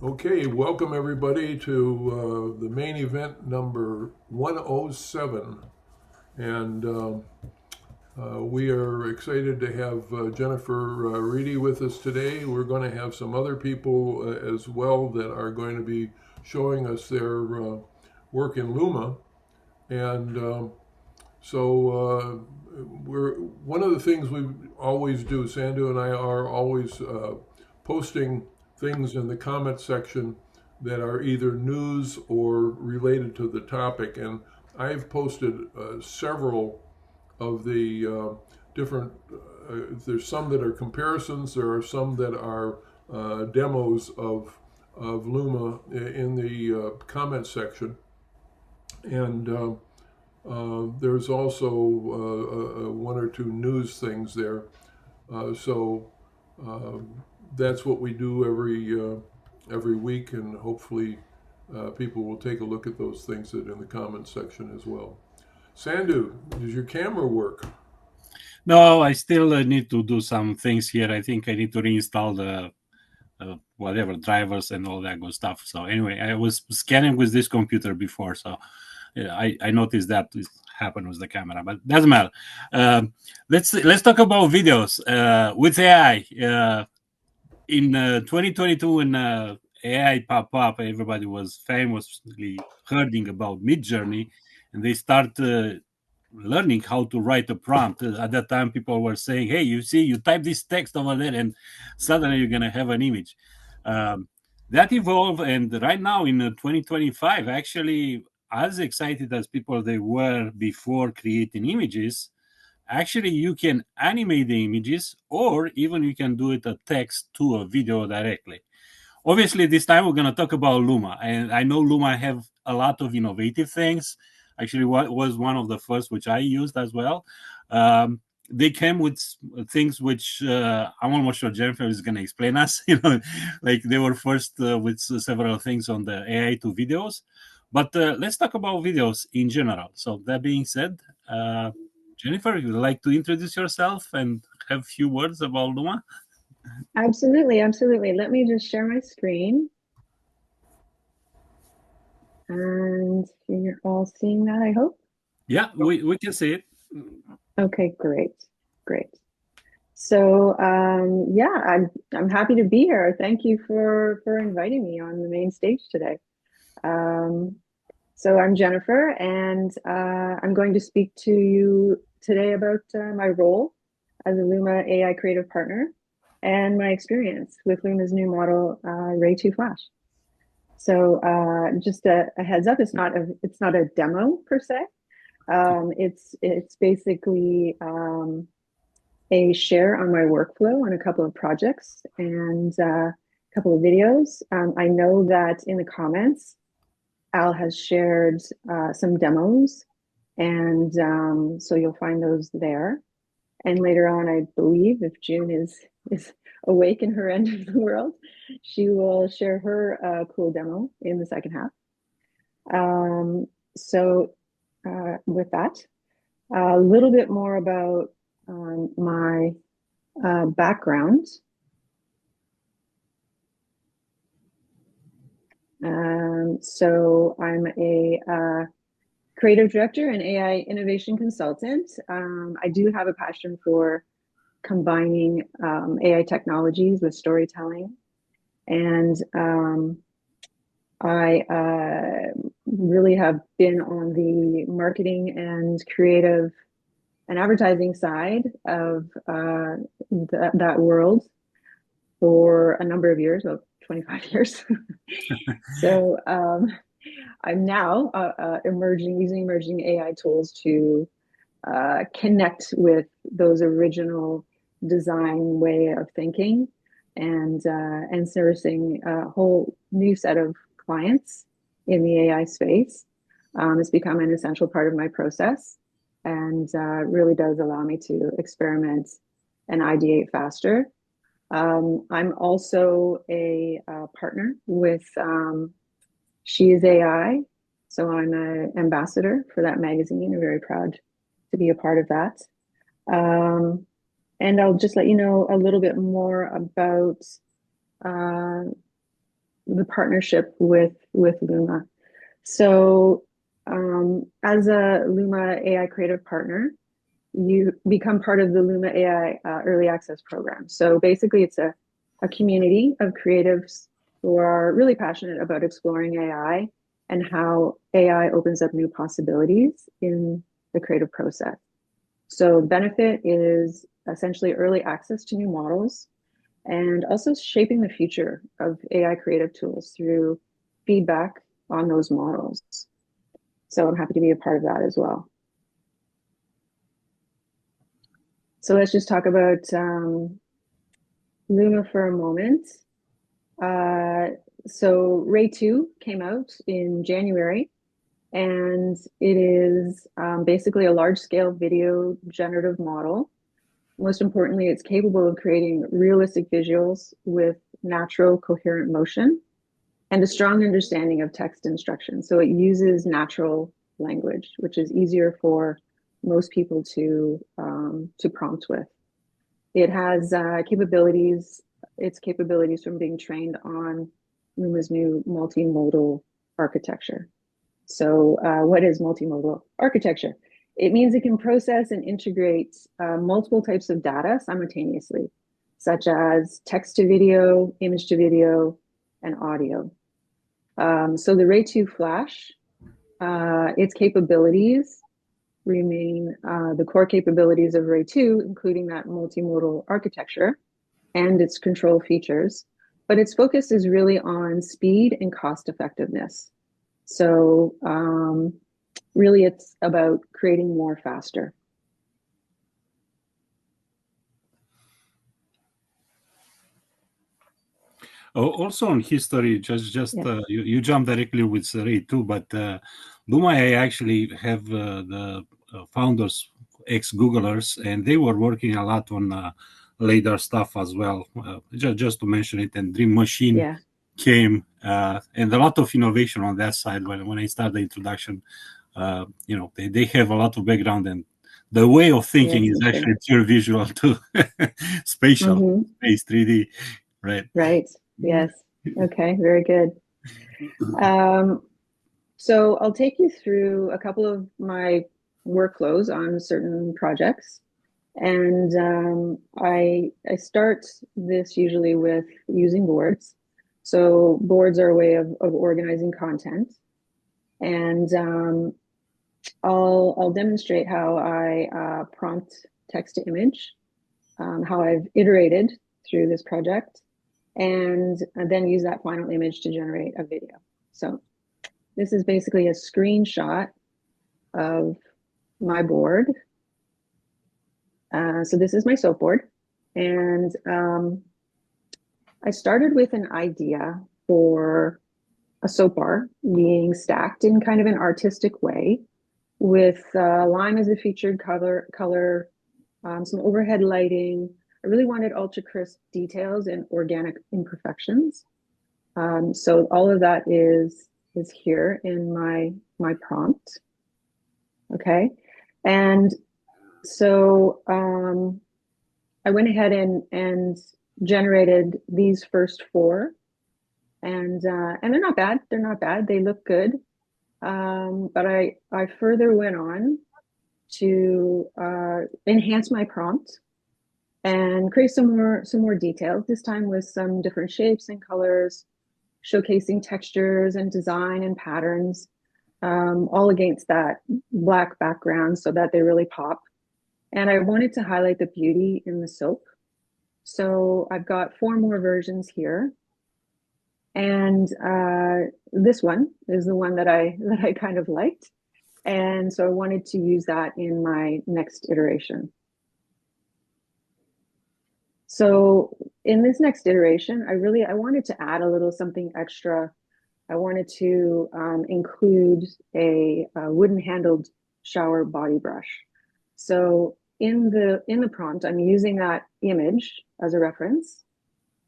Okay, welcome everybody to the main event number 107. And we are excited to have Jennifer Reedie with us today. We're going to have some other people as well that are going to be showing us their work in Luma. And so we're one of the things we always do, Sandu and I are always posting things in the comment section that are either news or related to the topic. And I've posted several of the different, there's some that are comparisons, there are some that are demos of Luma in the comment section. And there's also one or two news things there. So that's what we do every week, and hopefully people will take a look at those things that are in the comments section as well. Sandu, does your camera work? No, I still need to do some things here. I think I need to reinstall the whatever drivers and all that good stuff. So anyway, I was scanning with this computer before, so I noticed that it happened with the camera, but doesn't matter. Let's talk about videos with AI. In 2022, when AI popped up, everybody was famously hearing about Midjourney, and they start learning how to write a prompt. At that time, people were saying, hey, you see, you type this text over there, and suddenly you're going to have an image. That evolved, and right now in 2025, actually, as excited as people they were before creating images, actually you can animate the images, or even you can do it a text to a video directly. Obviously, this time we're going to talk about Luma, and I know Luma have a lot of innovative things. Actually, what was one of the first which I used as well. They came with things which I'm almost sure Jennifer is going to explain us. Like they were first with several things on the AI to videos. But let's talk about videos in general. So that being said, Jennifer, would you like to introduce yourself and have a few words about Luma? Absolutely, absolutely. Let me just share my screen. And you're all seeing that, I hope? Yeah, we can see it. Okay, great. So yeah, I'm happy to be here. Thank you for inviting me on the main stage today. So I'm Jennifer, and I'm going to speak to you today about my role as a Luma AI creative partner and my experience with Luma's new model, Ray2Flash. So just a heads up, it's not a demo per se. It's basically a share on my workflow on a couple of projects and a couple of videos. I know that in the comments, Al has shared some demos, and so you'll find those there. And later on, I believe if June is awake in her end of the world, she will share her cool demo in the second half. So with that, a little bit more about my background. So I'm a creative director and AI innovation consultant. I do have a passion for combining AI technologies with storytelling. And I really have been on the marketing and creative and advertising side of that world for a number of years, about 25 years. So I'm now using emerging AI tools to connect with those original design way of thinking and servicing a whole new set of clients in the AI space. It's become an essential part of my process, and really does allow me to experiment and ideate faster. I'm also a partner with She is AI. So I'm an ambassador for that magazine. I'm very proud to be a part of that. And I'll just let you know a little bit more about the partnership with Luma. So as a Luma AI creative partner, you become part of the Luma AI early access program. So basically it's a community of creatives who are really passionate about exploring AI and how AI opens up new possibilities in the creative process. So the benefit is essentially early access to new models and also shaping the future of AI creative tools through feedback on those models. So I'm happy to be a part of that as well. So let's just talk about Luma for a moment. So Ray2 came out in January, and it is basically a large-scale video generative model. Most importantly, it's capable of creating realistic visuals with natural, coherent motion and a strong understanding of text instructions. So it uses natural language, which is easier for most people to prompt with. It has its capabilities from being trained on Luma's new multimodal architecture. So what is multimodal architecture? It means it can process and integrate multiple types of data simultaneously, such as text to video, image to video, and audio. So the Ray2Flash, its capabilities remain the core capabilities of Ray2, including that multimodal architecture and its control features, but its focus is really on speed and cost effectiveness. So really it's about creating more faster. Also on history, just Yeah. you jump directly with Ray2, but Luma AI actually have the founders ex-Googlers, and they were working a lot on LiDAR stuff as well. Just to mention it, and Dream Machine came, and a lot of innovation on that side. When I started the introduction, they have a lot of background, and the way of thinking is actually pure visual to spatial, space 3D, right? Right. Yes. Okay. Very good. So I'll take you through a couple of my workflows on certain projects. And I start this usually with using boards. So boards are a way of organizing content. And I'll demonstrate how I prompt text to image, how I've iterated through this project, and then use that final image to generate a video. So this is basically a screenshot of my board. So this is my soap board. And I started with an idea for a soap bar being stacked in kind of an artistic way with lime as a featured color, some overhead lighting. I really wanted ultra crisp details and organic imperfections. So all of that is here in my prompt. Okay. And so I went ahead and generated these first four, and they're not bad. They're not bad. They look good. But I further went on to enhance my prompt and create some more details, this time with some different shapes and colors, showcasing textures and design and patterns, all against that black background so that they really pop. And I wanted to highlight the beauty in the soap. So I've got 4 more versions here. And this one is the one that I kind of liked. And so I wanted to use that in my next iteration. So in this next iteration, I wanted to add a little something extra. I wanted to include a wooden handled shower body brush. So in the prompt, I'm using that image as a reference.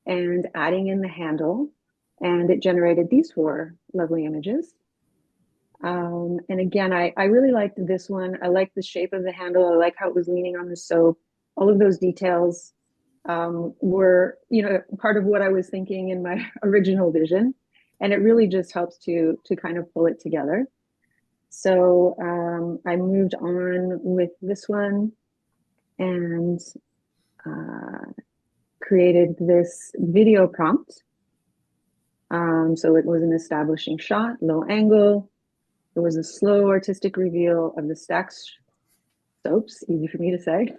and adding in the handle, and it generated these 4 lovely images. And again, I really liked this one. I liked the shape of the handle. I like how it was leaning on the soap. All of those details were, part of what I was thinking in my original vision. And it really just helps to kind of pull it together. So I moved on with this one and created this video prompt. So it was an establishing shot, low angle. It was a slow artistic reveal of the stacked soaps, easy for me to say,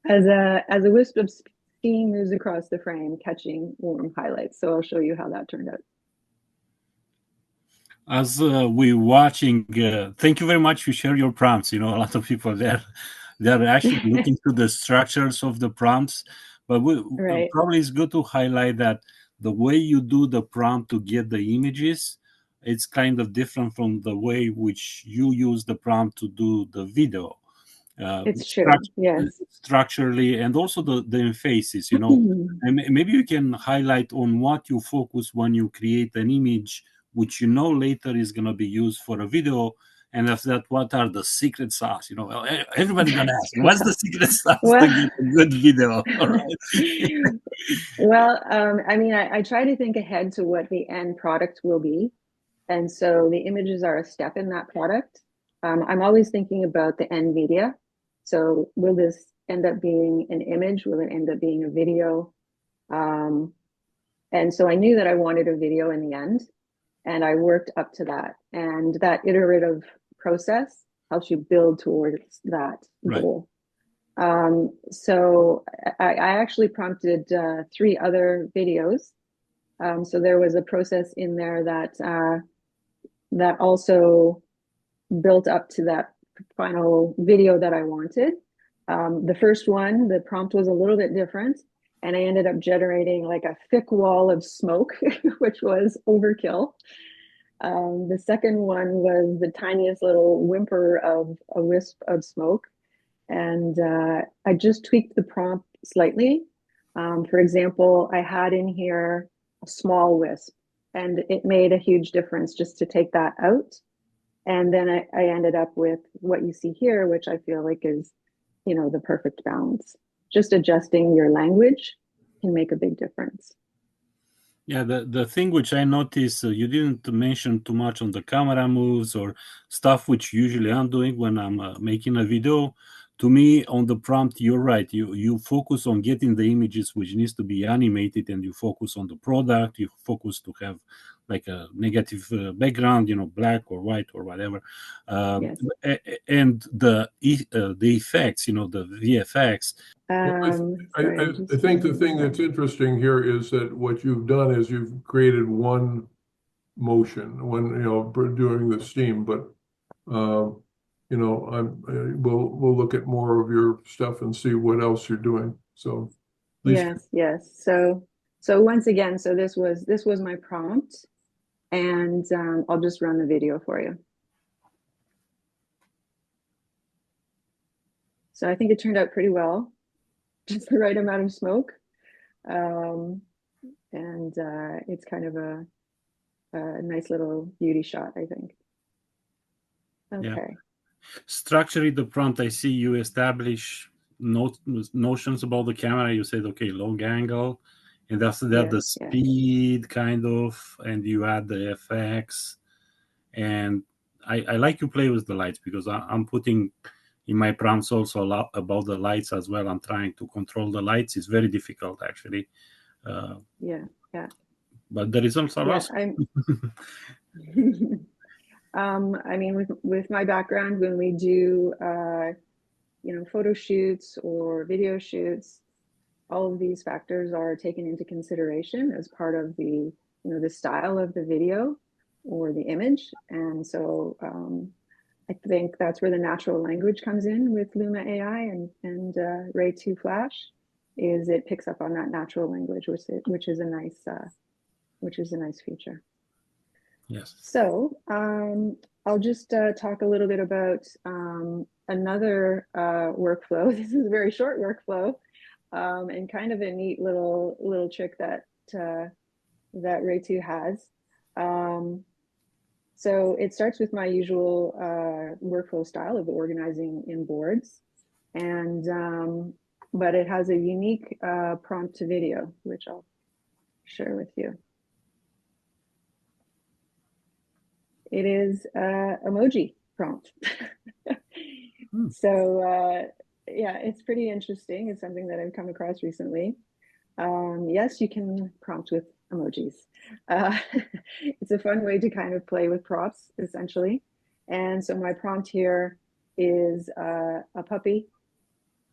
as a wisp of steam moves across the frame, catching warm highlights. So I'll show you how that turned out. As we're watching, thank you very much for sharing your prompts. A lot of people they're actually looking to the structures of the prompts, but Right. probably it's good to highlight that the way you do the prompt to get the images, it's kind of different from the way which you use the prompt to do the video. It's true, yes. Structurally, and also the emphasis, and maybe you can highlight on what you focus when you create an image which later is going to be used for a video, and after that, what are the secret sauce? Everybody's going to ask, what's the secret sauce to get a good video? All right. Well, I mean, I try to think ahead to what the end product will be. And so the images are a step in that product. I'm always thinking about the end media. So will this end up being an image? Will it end up being a video? And so I knew that I wanted a video in the end, and I worked up to that. And that iterative process helps you build towards that goal. So I actually prompted 3 other videos. So there was a process in there that also built up to that final video that I wanted. The first one, the prompt was a little bit different, and I ended up generating like a thick wall of smoke, which was overkill. The second one was the tiniest little whimper of a wisp of smoke. And I just tweaked the prompt slightly. For example, I had in here a small wisp, and it made a huge difference just to take that out. And then I ended up with what you see here, which I feel like is, the perfect balance. Just adjusting your language can make a big difference. Yeah, the thing which I noticed, you didn't mention too much on the camera moves or stuff which usually I'm doing when I'm making a video. To me, on the prompt, you're right. You focus on getting the images which needs to be animated, and you focus on the product. You focus to have like a negative background, black or white or whatever. Yes. And the effects, the VFX. I think the thing that's interesting here is that what you've done is you've created one motion when doing the steam, but we'll look at more of your stuff and see what else you're doing. So yes. So once again, so this was my prompt, and I'll just run the video for you. So I think it turned out pretty well, just the right amount of smoke. And it's kind of a nice little beauty shot, I think. Okay. Yeah. Structurally, the prompt, I see you establish notions about the camera. You said, okay, long angle, and after that, the speed kind of, and you add the FX. And I like to play with the lights because I'm putting in my prompts also a lot about the lights as well. I'm trying to control the lights. It's very difficult, actually. Yeah. But the results are awesome. I mean, with my background, when we do, photo shoots or video shoots, all of these factors are taken into consideration as part of the, the style of the video or the image. And so I think that's where the natural language comes in with Luma AI and Ray2Flash, is it picks up on that natural language, which is a nice feature. Yes. So I'll just talk a little bit about another workflow. This is a very short workflow. and kind of a neat little trick that that Ray2 has. So it starts with my usual workflow style of organizing in boards, and but it has a unique prompt to video, which I'll share with you. It is emoji prompt. So yeah, it's pretty interesting. It's something that I've come across recently. Yes, you can prompt with emojis. It's a fun way to kind of play with prompts, essentially. And so my prompt here is a puppy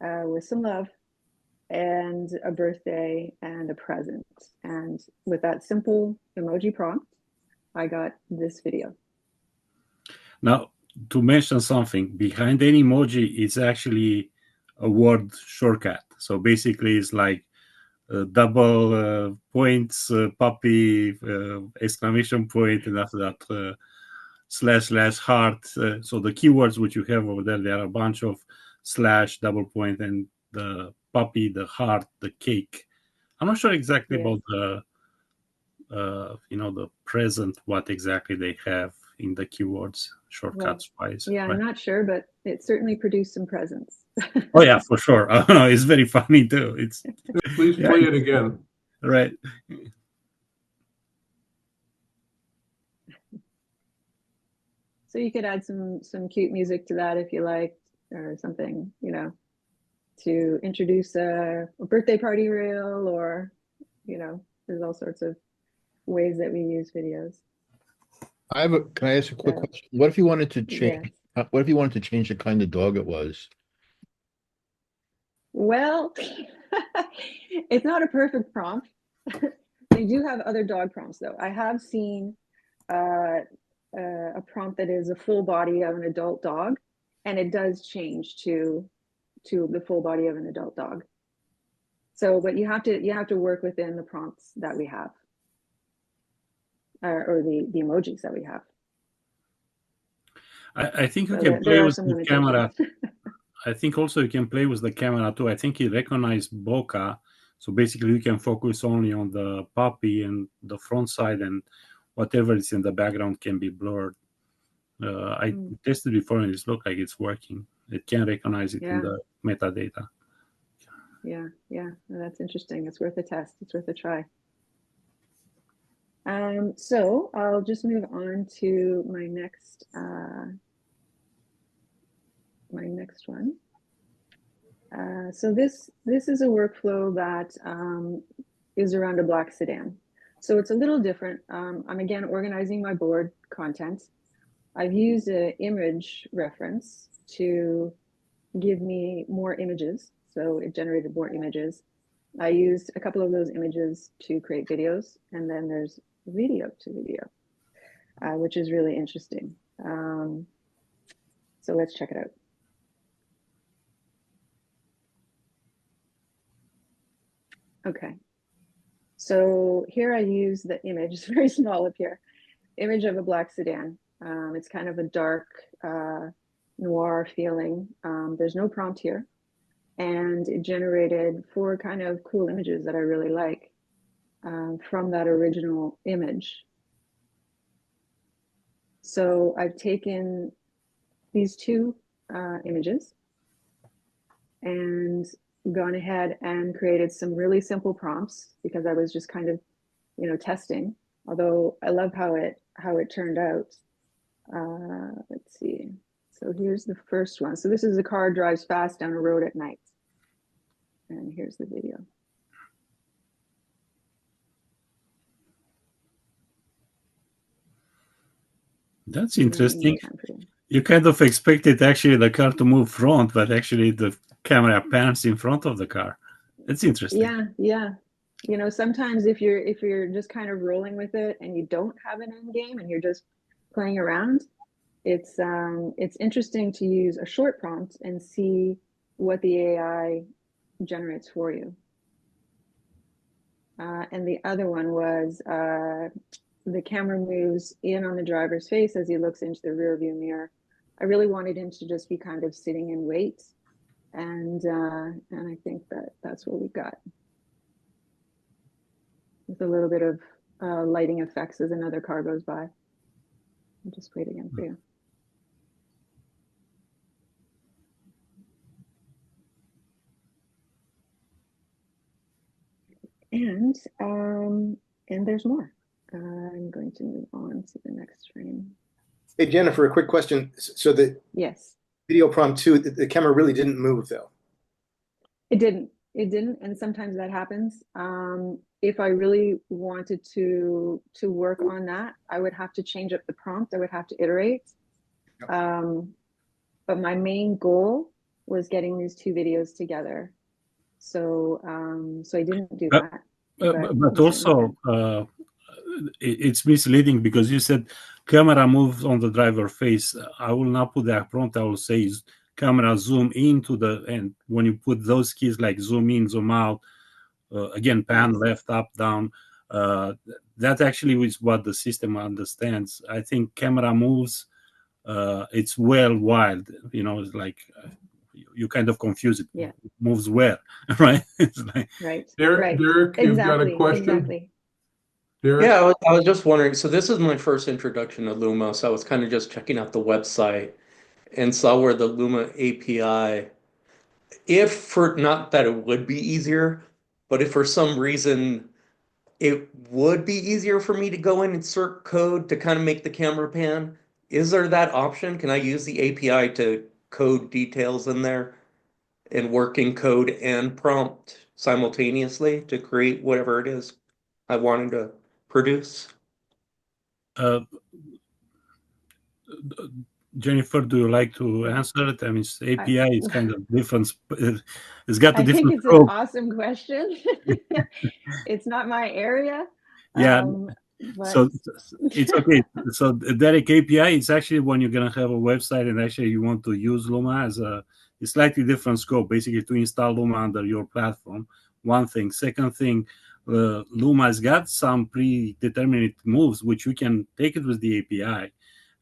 with some love and a birthday and a present. And with that simple emoji prompt, I got this video. Now, to mention something, behind any emoji, it's actually a word shortcut. So basically, it's like double points, puppy, exclamation point, and after that, slash heart. So the keywords which you have over there are a bunch of slash, double point, and the puppy, the heart, the cake. I'm not sure exactly about the the present, what exactly they have in the keywords shortcuts wise. Yeah, right? I'm not sure, but it certainly produced some presents. Oh yeah, for sure. It's very funny too. It's Please play it again. right. So you could add some cute music to that if you like, or something, to introduce a birthday party reel, or there's all sorts of ways that we use videos. Can I ask a quick question? What if you wanted to change? What if you wanted to change the kind of dog it was? Well, it's not a perfect prompt. They do have other dog prompts, though. I have seen a prompt that is a full body of an adult dog, and it does change to the full body of an adult dog. So, but you have to work within the prompts that we have, or the emojis that we have. I think you can play with the camera. I think also you can play with the camera too. I think it recognized bokeh. So basically you can focus only on the puppy and the front side, and whatever is in the background can be blurred. I tested before and it looks like it's working. It can recognize it in the metadata. Yeah, that's interesting. It's worth a test. It's worth a try. So I'll just move on to my next one. So this is a workflow that is around a black sedan. So it's a little different. I'm again organizing my board content. I've used an image reference to give me more images. So it generated more images. I used a couple of those images to create videos, and then there's video to video, which is really interesting. So let's check it out. Okay, so here I use the image, it's very small up here, image of a black sedan. It's kind of a dark noir feeling. There's no prompt here, and it generated 4 kind of cool images that I really like from that original image. So I've taken these 2 images and gone ahead and created some really simple prompts, because I was just kind of, testing. Although I love how it turned out. Let's see. So here's the first one. So this is a car drives fast down a road at night, and here's the video. That's interesting. You kind of expected actually the car to move front, but actually the camera pans in front of the car. It's interesting. Yeah. Sometimes if you're just kind of rolling with it and you don't have an end game and you're just playing around, it's interesting to use a short prompt and see what the AI generates for you. And the other one was the camera moves in on the driver's face as he looks into the rear view mirror. I really wanted him to just be kind of sitting in wait And I think that's what we've got. With a little bit of lighting effects as another car goes by. I'll just play it again for you. And there's more. I'm going to move on to the next frame. Hey, Jennifer, a quick question. So the Yes. video prompt 2, the camera really didn't move though. It didn't. And sometimes that happens. If I really wanted to work on that, I would have to change up the prompt. I would have to iterate. But my main goal was getting these two videos together. So I didn't do that. But also, it's misleading because you said camera moves on the driver face. I will not put that prompt. I will say camera zoom into the, and when you put those keys like zoom in, zoom out, again, pan left, up, down, that actually is what the system understands. I think camera moves, it's well wild, it's like you kind of confuse it. Yeah. It moves where, right? It's like, right. Derek, you've got a question? Exactly. Derek? Yeah, I was just wondering. So this is my first introduction to Luma, so I was kind of just checking out the website and saw where the Luma API, if for not that it would be easier, but if for some reason it would be easier for me to go and insert code to kind of make the camera pan, is there that option? Can I use the API to code details in there and work in code and prompt simultaneously to create whatever it is I wanted to produce? Jennifer, do you like to answer it? I mean, API is kind of different. It's got a different it's scope. an awesome question. It's not my area. Yeah. But... So it's okay. So Derek, API, it's actually when you're going to have a website and actually you want to use Luma as a slightly different scope, basically to install Luma under your platform. One thing. Second thing, Luma has got some predetermined moves, which you can take it with the API.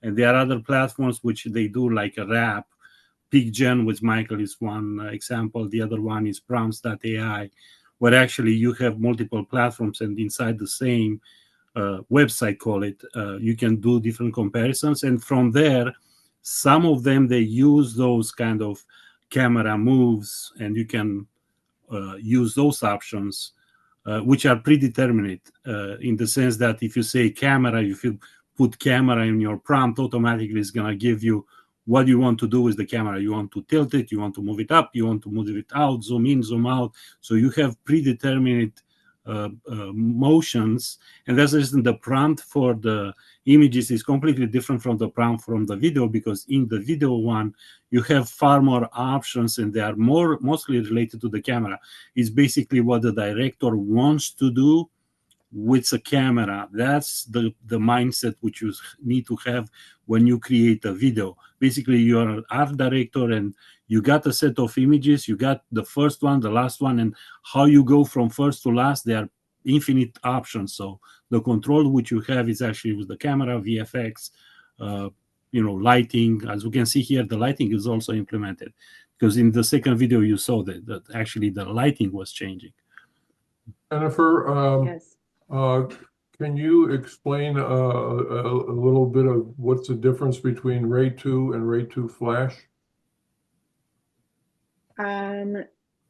And there are other platforms which they do like a wrap. PeakGen, which Michael is one example. The other one is prompts.ai, where actually you have multiple platforms and inside the same website, call it, you can do different comparisons. And from there, some of them, they use those kind of camera moves, and you can use those options, which are predetermined in the sense that if you say camera, if you put camera in your prompt, automatically it's going to give you what you want to do with the camera. You want to tilt it, you want to move it up, you want to move it out, zoom in, zoom out. So you have predetermined motions, and that's the reason the prompt for the images is completely different from the prompt from the video, because in the video one you have far more options and they are mostly related to the camera. It's basically what the director wants to do with a camera. That's the mindset which you need to have when you create a video. Basically, you're an art director and you got a set of images, you got the first one, the last one, and how you go from first to last, there are infinite options. So the control which you have is actually with the camera, VFX, lighting. As we can see here, the lighting is also implemented, because in the second video you saw that actually the lighting was changing. Jennifer, yes. Can you explain a little bit of what's the difference between Ray2 and Ray2Flash?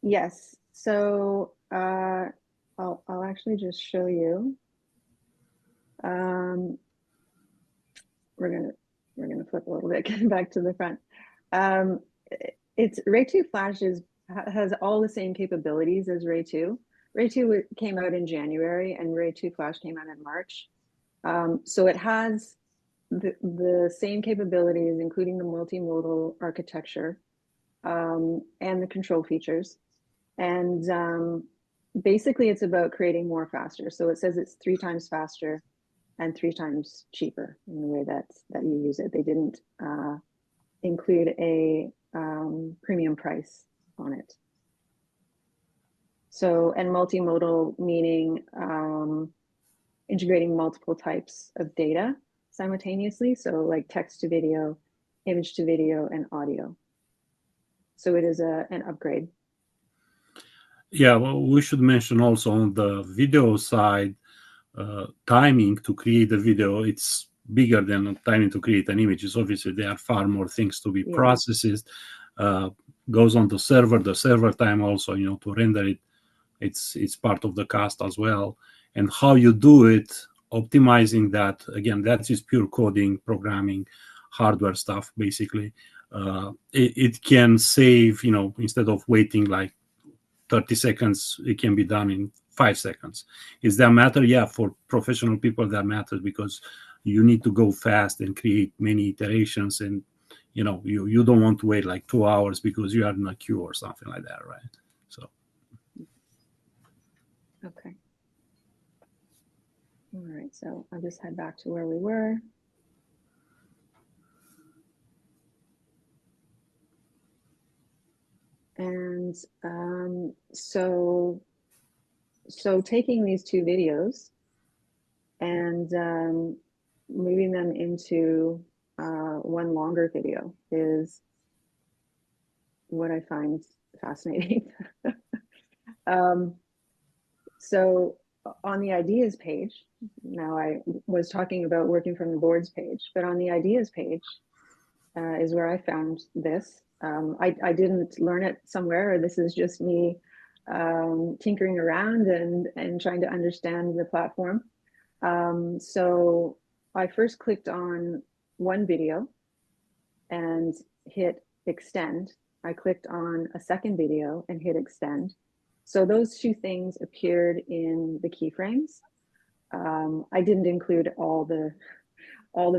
Yes. So I'll actually just show you. We're gonna flip a little bit, get back to the front. It's Ray2Flash has all the same capabilities as Ray2. Ray2 came out in January and Ray2Flash came out in March. So it has the same capabilities, including the multimodal architecture and the control features. And basically it's about creating more faster. So it says it's 3 times faster and 3 times cheaper in the way that you use it. They didn't include a premium price on it. So, and multimodal meaning integrating multiple types of data simultaneously. So like text to video, image to video, and audio. So it is an upgrade. Yeah, well, we should mention also on the video side, timing to create a video, it's bigger than timing to create an image. It's obviously there are far more things to be processed. Goes on the server time also, to render it. It's part of the cost as well. And how you do it, optimizing that, again, that is pure coding, programming, hardware stuff, basically. It can save, instead of waiting like 30 seconds, it can be done in 5 seconds. Is that matter? Yeah, for professional people that matters, because you need to go fast and create many iterations, and you don't want to wait like 2 hours because you are in a queue or something like that, right? So okay. All right, so I'll just head back to where we were. And so taking these two videos and moving them into one longer video is what I find fascinating. So on the ideas page, now I was talking about working from the boards page, but on the ideas page is where I found this. I didn't learn it somewhere, or this is just me tinkering around and trying to understand the platform. So I first clicked on one video and hit extend. I clicked on a second video and hit extend. So those two things appeared in the keyframes. I didn't include all the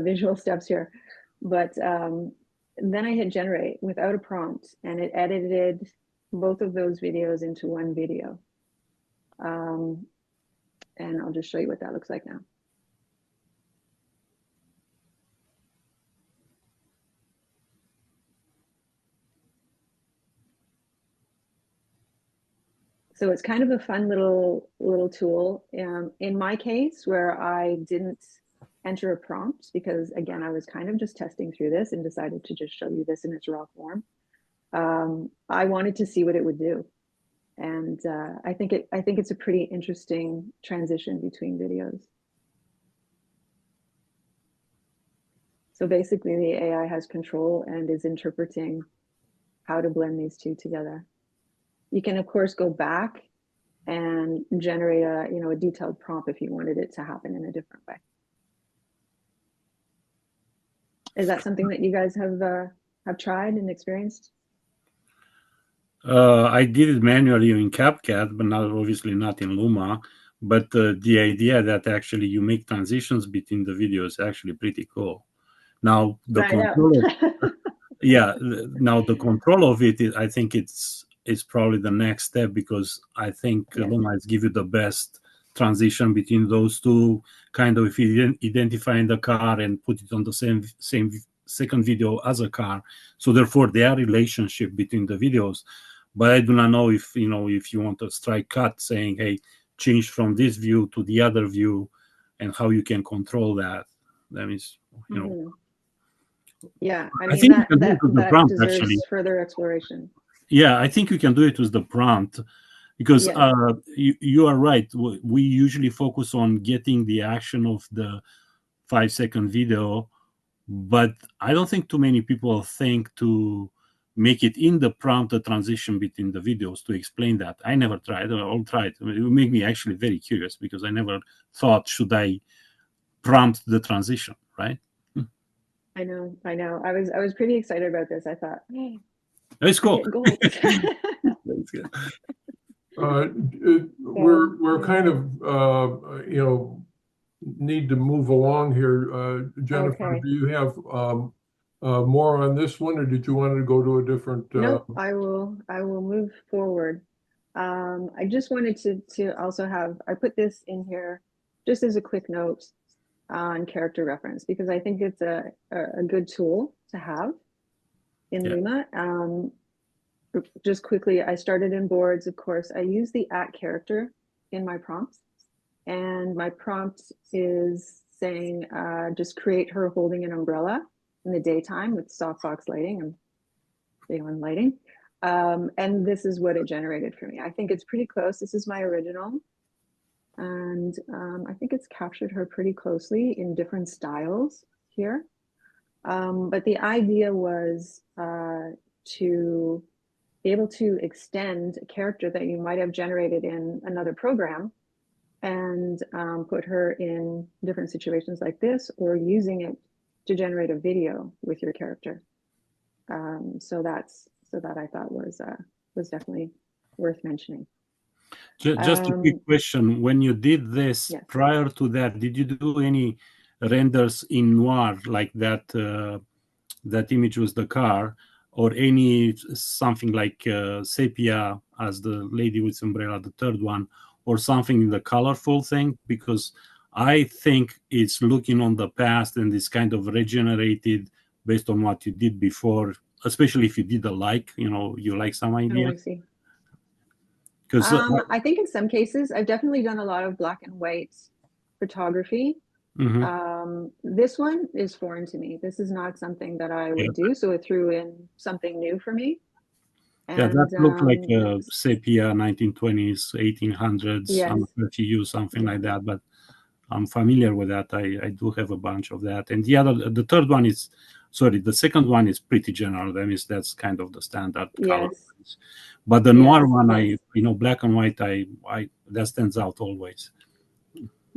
visual steps here, but then I hit generate without a prompt, and it edited both of those videos into one video. And I'll just show you what that looks like now. So it's kind of a fun little tool. In my case, where I didn't enter a prompt, because again, I was kind of just testing through this and decided to just show you this in its raw form. I wanted to see what it would do. And I think it's a pretty interesting transition between videos. So basically the AI has control and is interpreting how to blend these two together. You can of course go back and generate a detailed prompt if you wanted it to happen in a different way. Is that something that you guys have tried and experienced? I did it manually in CapCut, but obviously not in Luma. But the idea that actually you make transitions between the videos is actually pretty cool. Now the control, now the control of it is, I think it's probably the next step, because I think Luma is give you the best transition between those two. Kind of, if you identify the car and put it on the same second video as a car, so therefore their relationship between the videos. But I do not know if if you want a strike cut saying, hey, change from this view to the other view, and how you can control that. That means Yeah, I think you can do it with the that prompt, deserves actually. further exploration. Yeah, I think you can do it with the prompt, because you are right. We usually focus on getting the action of the 5-second video, but I don't think too many people think to make it in the prompt a transition between the videos to explain that. I never tried. I'll try it. It will make me actually very curious, because I never thought, should I prompt the transition, right? I know. I was pretty excited about this. I thought, it's cool. That's good. We're kind of need to move along here. Jennifer, do you have more on this one, or did you want to go to a different? No, I will move forward. I just wanted to also I put this in here just as a quick note on character reference, because I think it's a good tool to have in Luma. Just quickly, I started in boards, of course. I use the @character in my prompts, and my prompt is saying just create her holding an umbrella in the daytime with softbox lighting. I'm big on lighting. And this is what it generated for me. I think it's pretty close. This is my original. And I think it's captured her pretty closely in different styles here. But the idea was to be able to extend a character that you might have generated in another program and put her in different situations like this, or using it to generate a video with your character. So that I thought was definitely worth mentioning. Just a quick question. When you did this, yes. prior to that, did you do any renders in noir like that? That image was the car, or any something like sepia as the lady with umbrella, the third one, or something in the colorful thing? Because I think it's looking on the past and it's kind of regenerated based on what you did before, especially if you did a you like some idea. Oh, I see. I think in some cases, I've definitely done a lot of black and white photography. Mm-hmm. This one is foreign to me. This is not something that I would do. So it threw in something new for me. And, yeah, that looked like a sepia 1920s, 1800s. Yes. I'm not sure if you use something like that, but I'm familiar with that. I do have a bunch of that. And the third one is, the second one is pretty general. That means that's kind of the standard color. But the noir one, black and white, that stands out always.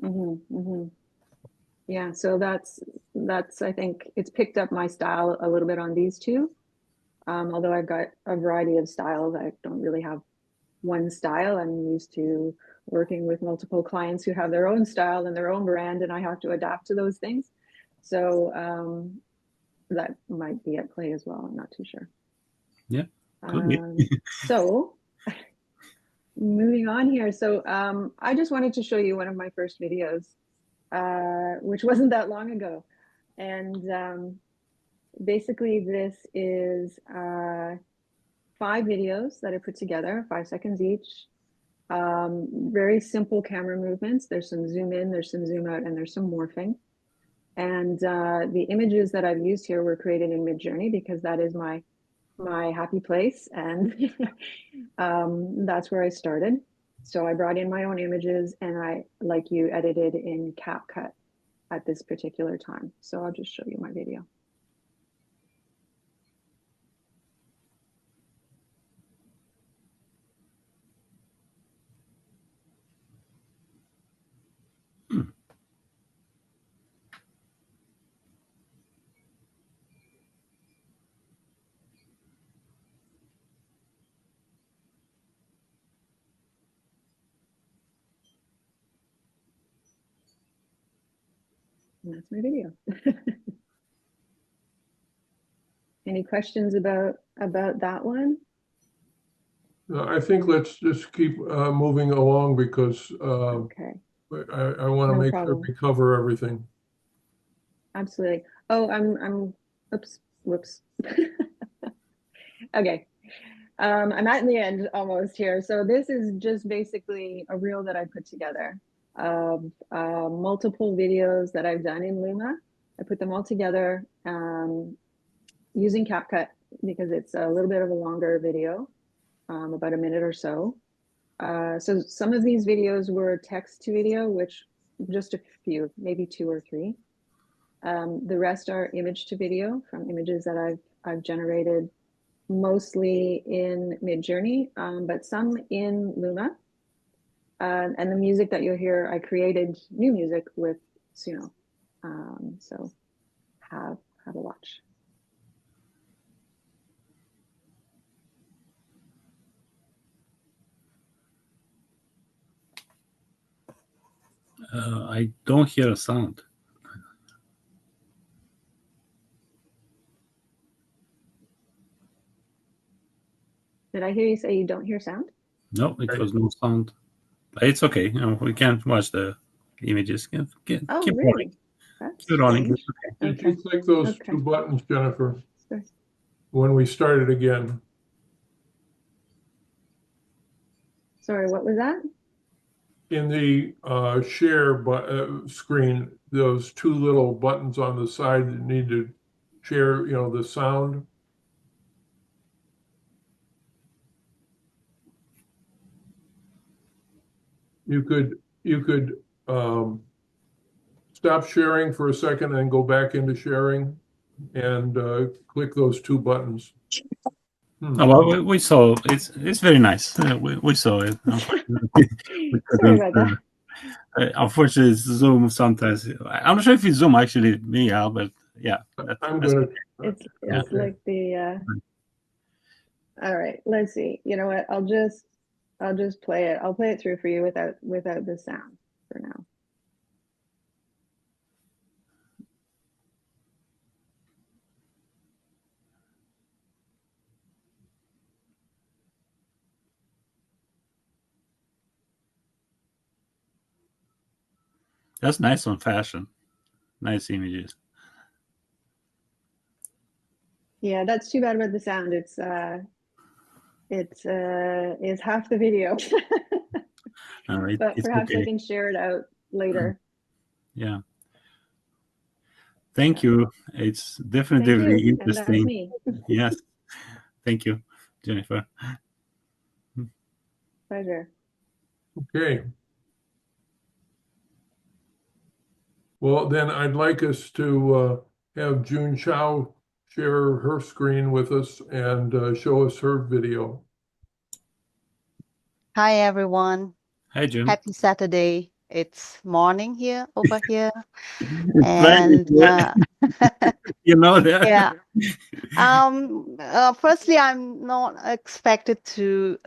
Mm-hmm, mm-hmm. Yeah, so that's I think it's picked up my style a little bit on these two. Although I've got a variety of styles, I don't really have one style. I'm used to working with multiple clients who have their own style and their own brand, and I have to adapt to those things. So that might be at play as well. I'm not too sure. Yeah, could be. So moving on here. So I just wanted to show you one of my first videos, which wasn't that long ago. And basically this is 5 videos that I put together, 5 seconds each. Very simple camera movements. There's some zoom in, there's some zoom out, and there's some morphing. And the images that I've used here were created in Midjourney because that is my happy place, and that's where I started. So I brought in my own images, and I, like you, edited in CapCut at this particular time. So I'll just show you my video. And that's my video. Any questions about that one? I think let's just keep moving along because okay. I want to make sure we cover everything. Absolutely. Oh, I'm whoops. Okay. I'm at the end almost here. So this is just basically a reel that I put together of multiple videos that I've done in Luma. I put them all together using CapCut because it's a little bit of a longer video, about a minute or so. So some of these videos were text to video, which just a few, maybe 2 or 3. The rest are image to video from images that I've generated, mostly in Midjourney, but some in Luma. And the music that you'll hear, I created new music with Suno. So have a watch. I don't hear a sound. Did I hear you say you don't hear sound? No, it was no sound. It's okay. We can't watch the images. Keep really? rolling. Keep rolling. Okay. Did you click those 2 buttons, Jennifer? Sure. When we started again. Sorry, what was that? In the share screen, those 2 little buttons on the side that need to share, the sound. you could stop sharing for a second and go back into sharing and click those two buttons. Oh, well, we saw it's very nice. We saw it. Sorry about that. Unfortunately, Zoom sometimes. I'm not sure if it's Zoom actually, me, Al, but yeah. I'm gonna. It's Okay. like the. All right, let's see. You know what? I'll just play it. I'll play it through for you without the sound for now. That's nice on fashion. Nice images. Yeah, that's too bad about the sound. It's half the video. But perhaps okay. I can share it out later. Yeah. Thank you. It's definitely Thank you. And interesting. that's me. Yes. Thank you, Jennifer. Pleasure. Okay. Well, then I'd like us to have June Chow share her screen with us and show us her video. Hi, everyone. Hi, June. Happy Saturday. It's morning here, over here. It's And you know that. yeah. Firstly, I'm not expected to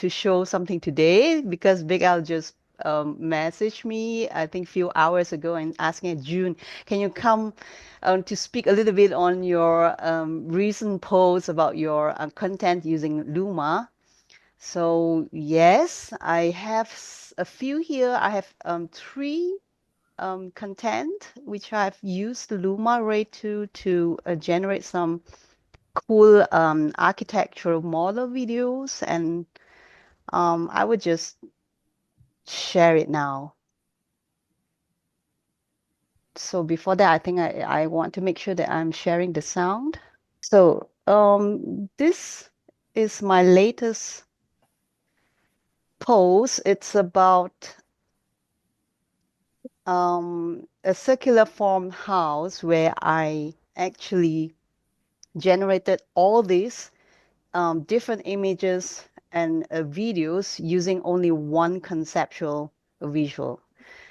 show something today because Big Al just messaged me, I think, a few hours ago and asking, June, can you come to speak a little bit on your recent post about your content using Luma? So yes, I have a few here. I have three content which I've used Luma Ray2 to generate some cool architectural model videos, and I would just share it now. So before that, I think I want to make sure that I'm sharing the sound. So this is my latest post. It's about a circular form house where I actually generated all these different images and videos using only one conceptual visual.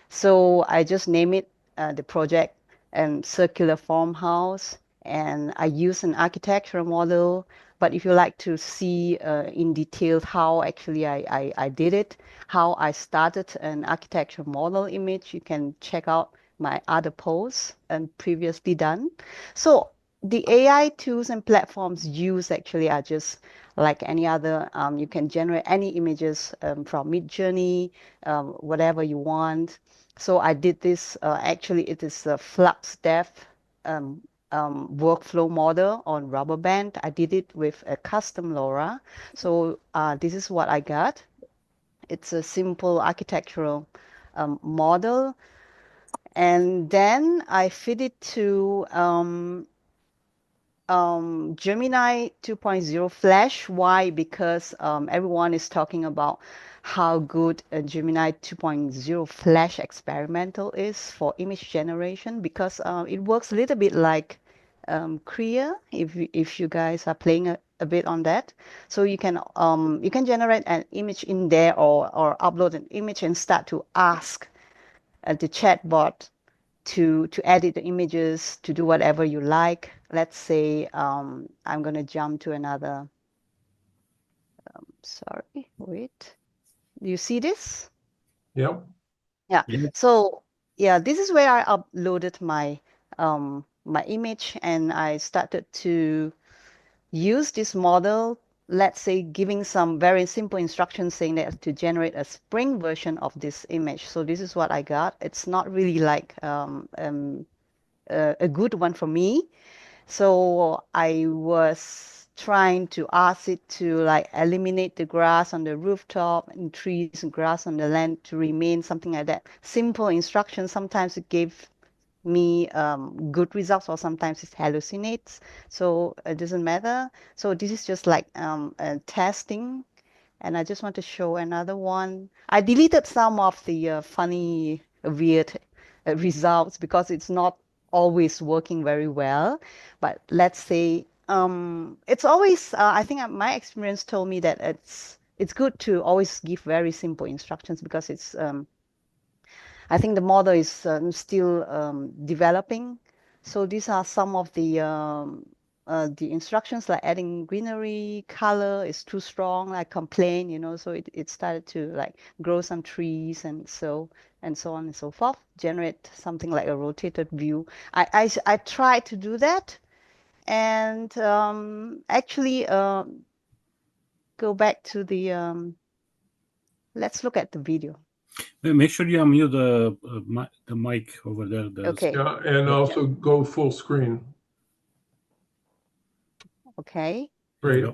So I just name it the project and circular farmhouse, and I use an architectural model. But if you like to see in detail how actually I did it, how I started an architectural model image, you can check out my other posts and previously done. So the AI tools and platforms used actually are just like any other. You can generate any images from Midjourney, whatever you want. So I did this, actually it is a Flux Dev workflow model on rubber band. I did it with a custom LoRa. So this is what I got. It's a simple architectural model. And then I feed it to Gemini 2.0 Flash. Why? Because everyone is talking about how good a Gemini 2.0 Flash experimental is for image generation, because it works a little bit like Krea, if you guys are playing a bit on that. So you can generate an image in there, or upload an image and start to ask the chatbot to edit the images, to do whatever you like. Let's say I'm going to jump to another. Sorry, wait. Do you see this? Yep. Yeah. So yeah, this is where I uploaded my my image, and I started to use this model. Let's say giving some very simple instructions saying that to generate a spring version of this image. So this is what I got. It's not really like a good one for me. So I was trying to ask it to like eliminate the grass on the rooftop and trees and grass on the land to remain, something like that. Simple instructions. Sometimes it gave me good results, or sometimes it hallucinates. So it doesn't matter. So this is just like testing And I just want to show another one. I deleted some of the funny, weird results because it's not always working very well. But let's say it's always, I think my experience told me that it's good to always give very simple instructions because it's, I think the model is still developing. So these are some of the instructions, like adding greenery, color is too strong, I complain, you know, so it started to like grow some trees and so on and so forth, generate something like a rotated view. I tried to do that and actually go back to the, let's look at the video. Make sure you unmute the mic over there. Okay. Yeah, and also go full screen. Okay. Great.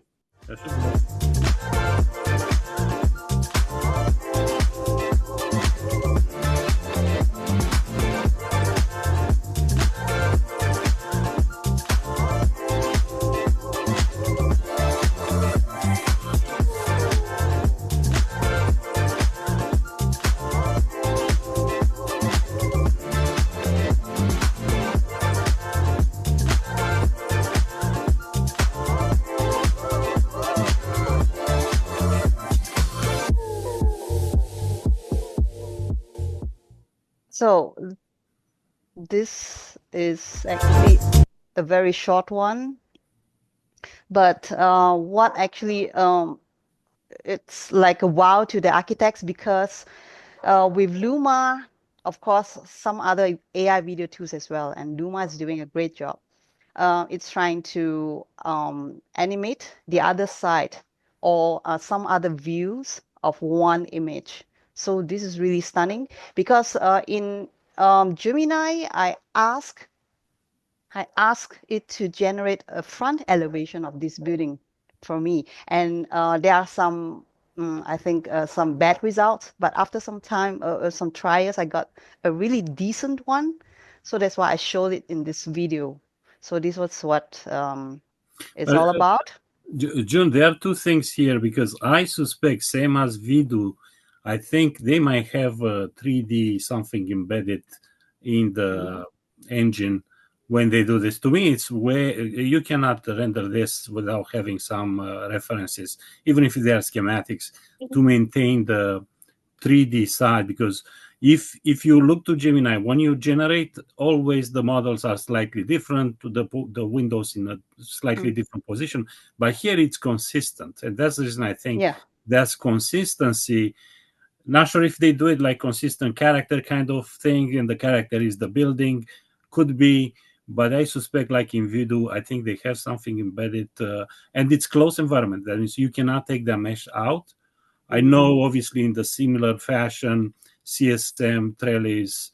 So this is actually a very short one, but what actually it's like a wow to the architects because with Luma, of course, some other AI video tools as well, and Luma is doing a great job. It's trying to animate the other side or some other views of one image. So this is really stunning because in Gemini, I ask it to generate a front elevation of this building for me. And there are some, I think, some bad results. But after some time, some trials, I got a really decent one. So that's why I showed it in this video. So this was what it's all about. June, there are two things here because I suspect, same as Vidu, I think they might have a 3D something embedded in the engine when they do this. To me, it's where you cannot render this without having some references, even if they are schematics, to maintain the 3D side. Because if you look to Gemini, when you generate, always the models are slightly different, to the windows in a slightly different position. But here it's consistent, and that's the reason I think that's consistency. Not sure if they do it like consistent character kind of thing, and the character is the building, could be. But I suspect, like in Vidu, I think they have something embedded, and it's close environment. That means you cannot take the mesh out. I know, obviously, in the similar fashion, CSM, Trellis,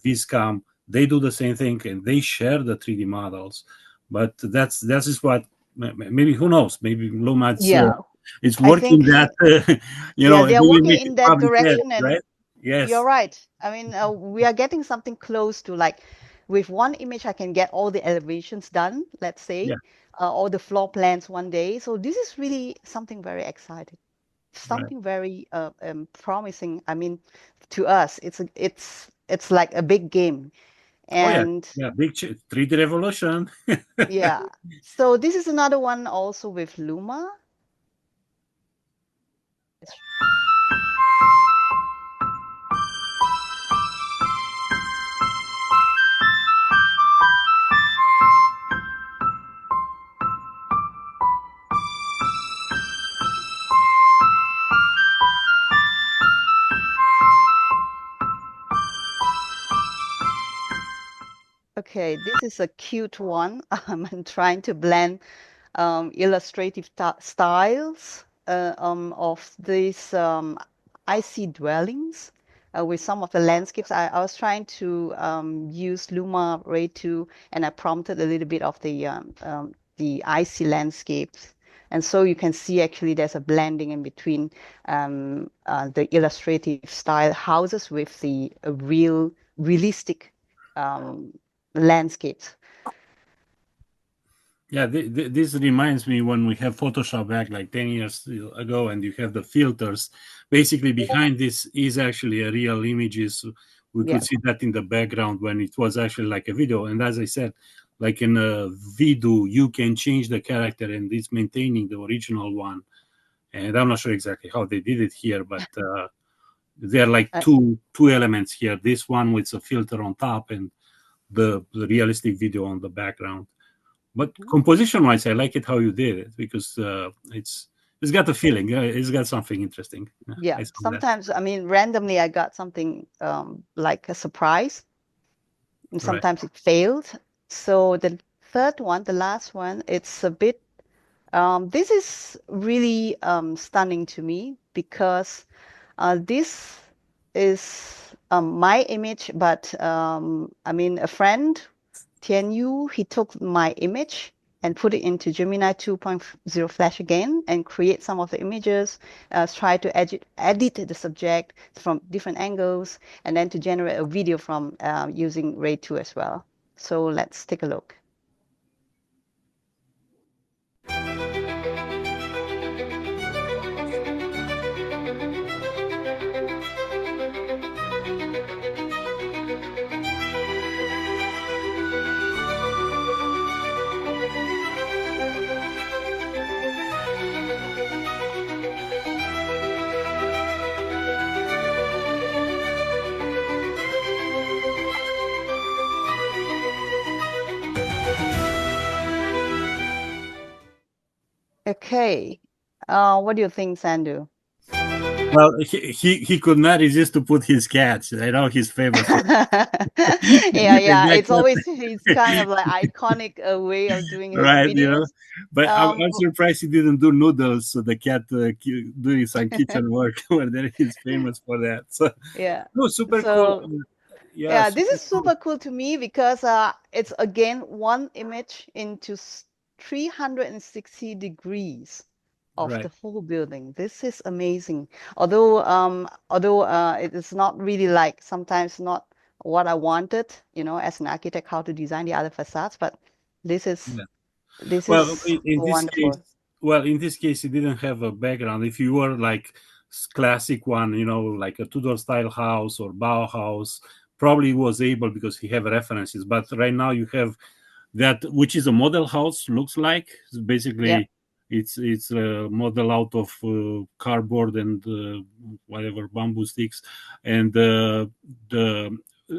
Viscam, they do the same thing, and they share the 3D models. But that is what, maybe, who knows? Maybe Luma it's working that, they're working in that direction, test, and right? Yes, you're right. I mean, we are getting something close to, like, with one image, I can get all the elevations done, let's say, all the floor plans one day. So this is really something very exciting, something very promising. I mean, to us, it's like a big game. And big 3D revolution. So this is another one also with Luma. Okay, this is a cute one. I'm trying to blend illustrative styles of these icy dwellings with some of the landscapes. I was trying to use Luma Ray2, and I prompted a little bit of the icy landscapes. And so you can see actually there's a blending in between the illustrative style houses with the realistic landscapes. Yeah, this reminds me when we have Photoshop back like 10 years ago, and you have the filters. Basically, behind this is actually a real images. We Yeah. could see that in the background when it was actually like a video. And as I said, like in a video, you can change the character, and it's maintaining the original one. And I'm not sure exactly how they did it here, but there are like two elements here. This one with a filter on top, and the realistic video on the background. But composition-wise, I like it how you did it, because it's got a feeling. It's got something interesting. Yeah. Sometimes, I mean, randomly, I got something like a surprise, and sometimes it failed. So the third one, the last one, it's a bit. This is really stunning to me, because this is my image, but I mean, a friend, Tianyu, he took my image and put it into Gemini 2.0 Flash again and create some of the images, try to edit the subject from different angles, and then to generate a video from using Ray2 as well. So let's take a look. Okay, what do you think, Sandu? Well, he could not resist to put his cats. I know his favorite. yeah. It's always his kind of like iconic way of doing his right, videos. You know? But I'm surprised he didn't do noodles. So the cat doing some kitchen work where he's famous for that. So yeah, no, super cool. Yeah, this is super cool to me, because it's again one image into 360 degrees of the whole building. This is amazing. Although it is not really like sometimes not what I wanted, you know, as an architect, how to design the other facades, but this is wonderful. In this case, it didn't have a background. If you were like classic one, you know, like a Tudor style house or Bauhaus, probably was able because he have references. But right now you have that, which is a model house, looks like. It's basically it's a model out of cardboard and whatever bamboo sticks, and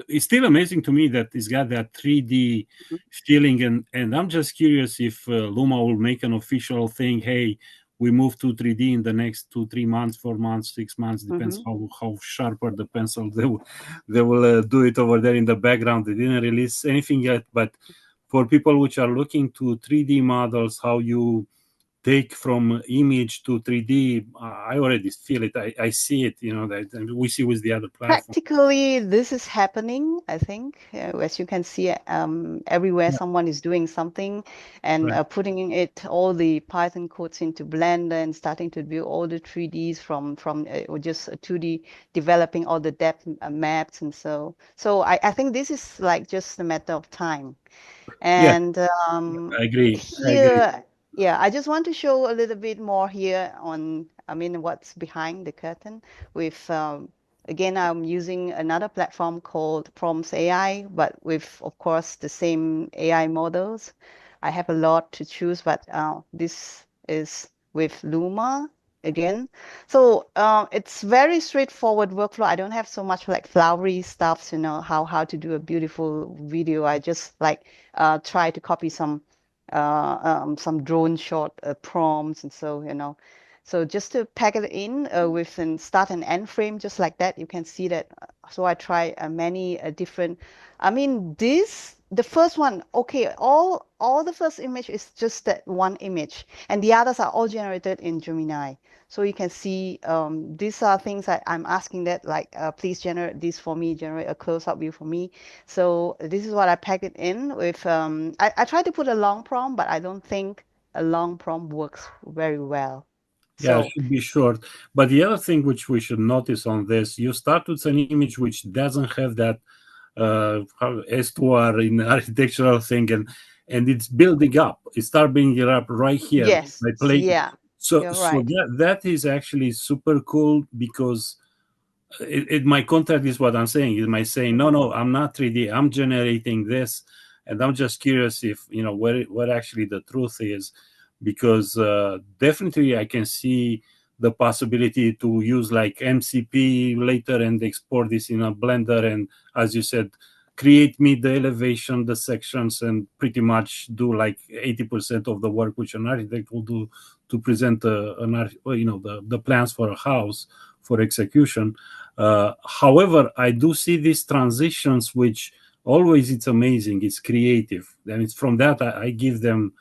it's still amazing to me that it's got that 3D feeling, and I'm just curious if Luma will make an official thing. Hey, we move to 3D in the next 2-3 months, 4 months, 6 months, depends how sharper the pencil they will do it over there in the background. They didn't release anything yet, but for people which are looking to 3D models, how you take from image to 3D, I already feel it. I see it, you know, that we see with the other platforms. Practically, this is happening, I think. As you can see, everywhere someone is doing something and putting it, all the Python codes into Blender and starting to build all the 3Ds from just 2D, developing all the depth maps. And so I think this is like just a matter of time. And I agree. Here, I just want to show a little bit more here on, I mean, what's behind the curtain with, again, I'm using another platform called Prompts AI, but with, of course, the same AI models. I have a lot to choose, but this is with Luma again. So it's very straightforward workflow. I don't have so much like flowery stuff, you know, how to do a beautiful video. I just like try to copy some drone shot prompts, and so, you know, so just to pack it in with an start and end frame, just like that, you can see that. So I try many different, I mean, the first one, okay, all the first image is just that one image, and the others are all generated in Gemini. So you can see these are things that I'm asking that, like, please generate this for me, generate a close-up view for me. So this is what I packed it in with. I tried to put a long prompt, but I don't think a long prompt works very well. Yeah, it should be short. But the other thing which we should notice on this, you start with an image which doesn't have that S2R in architectural thing, and it's building up. It starts building up right here. Yes. I play. Yeah. So You're right. that is actually super cool, because my contract is what I'm saying. It might say, no, I'm not 3D. I'm generating this, and I'm just curious if what actually the truth is, because definitely I can see the possibility to use like MCP later and export this in a Blender, and as you said, create me the elevation, the sections, and pretty much do like 80% of the work which an architect will do to present the plans for a house for execution. However, I do see these transitions, which always it's amazing. It's creative, and it's from that I give them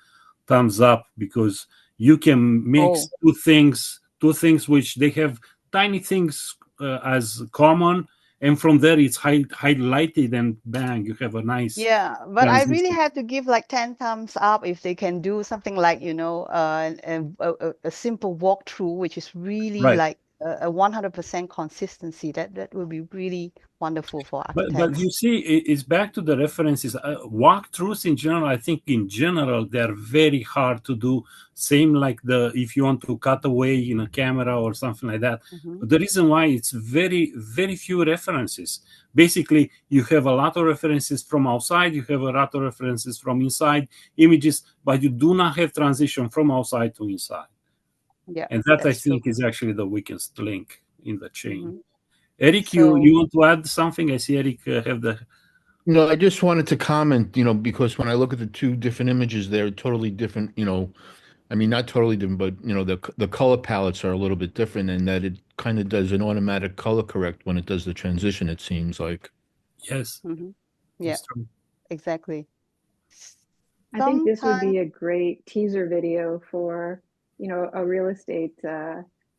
thumbs up, because you can mix two things which they have tiny things as common, and from there it's highlighted, and bang, you have a nice but I really transition. have to give like 10 thumbs up if they can do something like a simple walkthrough, which is really Right. like a 100% consistency. That would be really wonderful for But architects. you see, it's back to the references. Walkthroughs in general, I think in general, they're very hard to do. Same like if you want to cut away in a camera or something like that. But the reason why it's very, very few references. Basically, you have a lot of references from outside, you have a lot of references from inside images, but you do not have transition from outside to inside. Yeah, and that I that's true. think is actually the weakest link in the chain. Eric, So- you want to add something? I see Eric have the. No, I just wanted to comment, because when I look at the two different images, they're totally different, I mean, not totally different, but, the color palettes are a little bit different, and that it kind of does an automatic color correct when it does the transition, it seems like. Yes. Yeah, It's true. exactly. I think this would be a great teaser video for, a real estate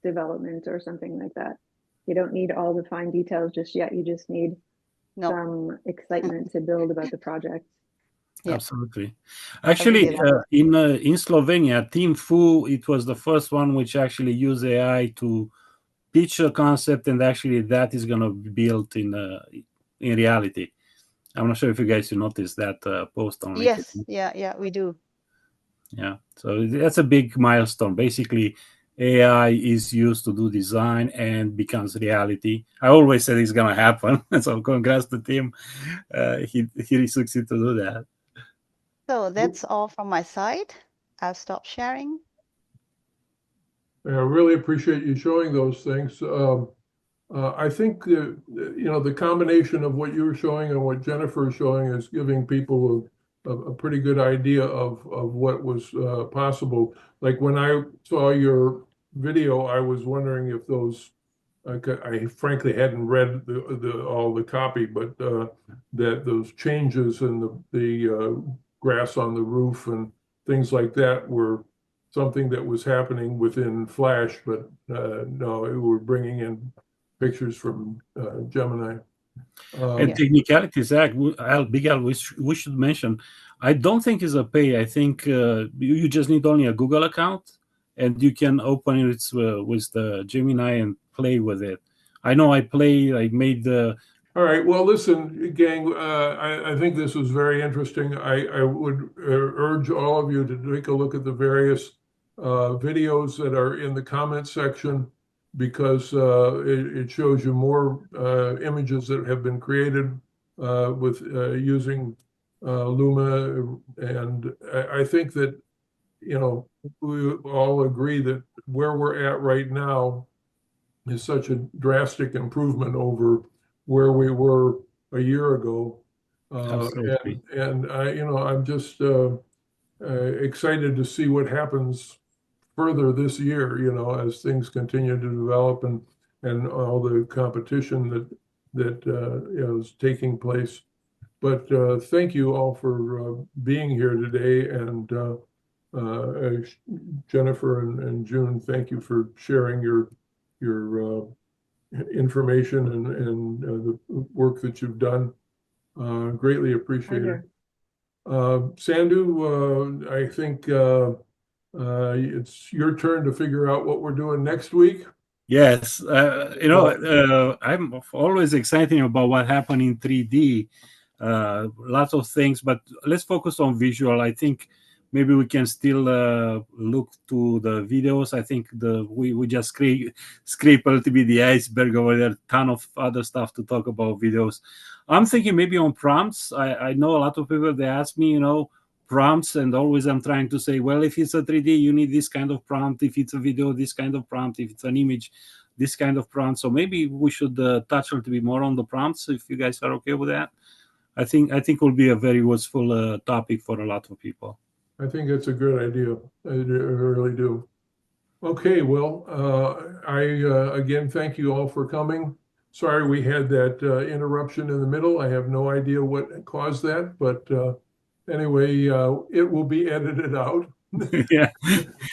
development or something like that. You don't need all the fine details just yet. You just need some excitement to build about the project. Yeah. Absolutely. Actually, in Slovenia, Team Fu, it was the first one which actually used AI to pitch a concept, and actually that is going to be built in reality. I'm not sure if you guys noticed that post on LinkedIn. Yes, yeah, we do. Yeah, so that's a big milestone. Basically, AI is used to do design and becomes reality. I always said it's going to happen. So congrats to Tim. He succeeded to do that. So that's all from my side. I'll stop sharing. I really appreciate you showing those things. I think the combination of what you were showing and what Jennifer is showing is giving people a pretty good idea of what was possible. Like when I saw your video, I was wondering if those. I frankly hadn't read all the copy, but that those changes in the grass on the roof and things like that were something that was happening within Flash, but no, we were bringing in pictures from Gemini. And technicality, Zach, Big Al, we should mention, I don't think it's a pay. I think you just need only a Google account, and you can open it with the Gemini and play with it. I know I made the. All right. Well, listen, gang, I think this was very interesting. I would urge all of you to take a look at the various videos that are in the comment section, because it shows you more images that have been created with using Luma. And I think that, we all agree that where we're at right now is such a drastic improvement over where we were a year ago. And I'm just excited to see what happens further this year, as things continue to develop and all the competition that is taking place. But thank you all for being here today, and Jennifer and June, thank you for sharing your information and the work that you've done. Greatly appreciated. Sandhu, I think it's your turn to figure out what we're doing next week. Yes, I'm always excited about what happened in 3D. lots of things, but let's focus on visual. I think maybe we can still look to the videos. I think we just scrape a little bit the iceberg over there. Ton of other stuff to talk about videos. I'm thinking maybe on prompts. I know a lot of people, they ask me, prompts, and always I'm trying to say, well, if it's a 3D, you need this kind of prompt. If it's a video, this kind of prompt. If it's an image, this kind of prompt. So maybe we should touch a little bit more on the prompts, if you guys are okay with that. I think will be a very useful topic for a lot of people. I think it's a good idea. I really do. Okay, well, I again thank you all for coming. Sorry we had that interruption in the middle. I have no idea what caused that, but anyway, it will be edited out. Yeah.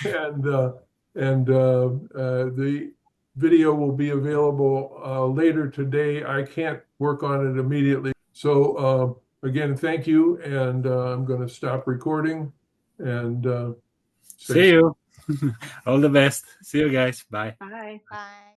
and the video will be available later today. I can't work on it immediately. So again, thank you, and I'm going to stop recording and See you. All the best. See you guys. Bye. Bye. Bye.